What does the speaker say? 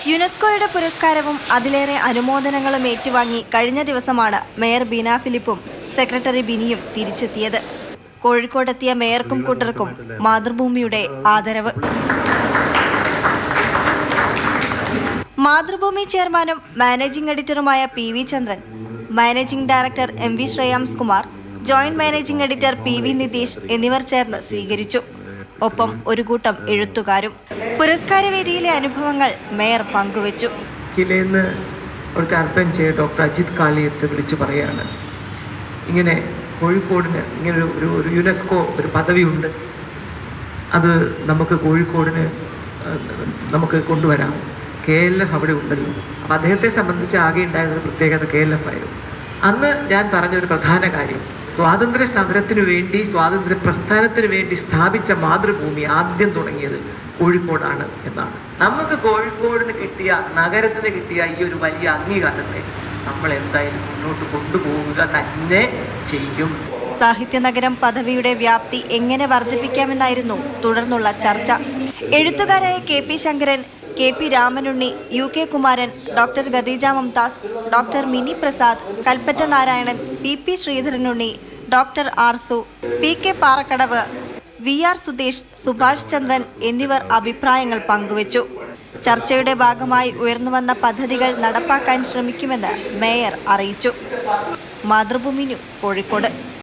യുനെസ്കോയുടെ പുരസ്കാരവും അതിലേറെ അനുമോദനങ്ങളും ഏറ്റുവാങ്ങി കഴിഞ്ഞ ദിവസമാണ് മേയർ ബീന ഫിലിപ്പും സെക്രട്ടറി ബിനിയും തിരിച്ചെത്തിയത്. കോഴിക്കോടെത്തിയ മേയർക്കും കൂട്ടർക്കും മാതൃഭൂമിയുടെ ആദരവ്. മാതൃഭൂമി ചെയർമാനും മാനേജിംഗ് എഡിറ്ററുമായ P V Chandran, managing director M V Shreyams Kumar, joint managing editor P V Nitheesh എന്നിവർ ചേർന്ന് സ്വീകരിച്ചു. ഒപ്പം ഒരു കൂട്ടം എഴുത്തുകാരും. പുരസ്കാരവേദിയിലെ അനുഭവങ്ങൾ മേയർ പങ്കുവച്ചു. ഒരു ക്യാമ്പയിൻ ചെയ്ത ഡോക്ടർ അജിത് കാളിയത്ത് വിളിച്ചു പറയാണ്, ഇങ്ങനെ കോഴിക്കോടിന് ഇങ്ങനെ ഒരു യുനെസ്കോ ഒരു പദവിയുണ്ട്, അത് നമുക്ക് കോഴിക്കോടിന് നമുക്ക് കൊണ്ടുവരാം. KLF അവിടെ ഉണ്ടല്ലോ. അപ്പം അദ്ദേഹത്തെ സംബന്ധിച്ച് ആകെ ഉണ്ടായിരുന്ന പ്രത്യേകത KLF ആയിരുന്നു. അന്ന് ഞാൻ പറഞ്ഞൊരു പ്രധാന കാര്യം, സ്വാതന്ത്ര്യ സമരത്തിനു വേണ്ടി, സ്വാതന്ത്ര്യ പ്രസ്ഥാനത്തിന് വേണ്ടി സ്ഥാപിച്ച മാതൃഭൂമി ആദ്യം തുടങ്ങിയത് കോഴിക്കോടാണ് എന്നാണ്. നമുക്ക് കോഴിക്കോടിന് കിട്ടിയ, നഗരത്തിന് കിട്ടിയ ഈ ഒരു വലിയ അംഗീകാരത്തെ നമ്മൾ എന്തായാലും മുന്നോട്ട് കൊണ്ടുപോവുക തന്നെ ചെയ്യും. സാഹിത്യനഗരം പദവിയുടെ വ്യാപ്തി എങ്ങനെ വർദ്ധിപ്പിക്കാമെന്നായിരുന്നു തുടർന്നുള്ള ചർച്ച. എഴുത്തുകാരായ KP Sankaran, KP Ramanunni, UK Kumaran, doctor Khadija Mumtaz, doctor Mini Prasad, Kalpetta Narayanan, PP Sreedharanunni, doctor Arsu, PK Parakkadavu, VR Sudheesh, Subhash Chandran എന്നിവർ അഭിപ്രായങ്ങൾ പങ്കുവച്ചു. ചർച്ചയുടെ ഭാഗമായി ഉയർന്നുവന്ന പദ്ധതികൾ നടപ്പാക്കാൻ ശ്രമിക്കുമെന്ന് മേയർ അറിയിച്ചു. മാതൃഭൂമി ന്യൂസ്, കോഴിക്കോട്.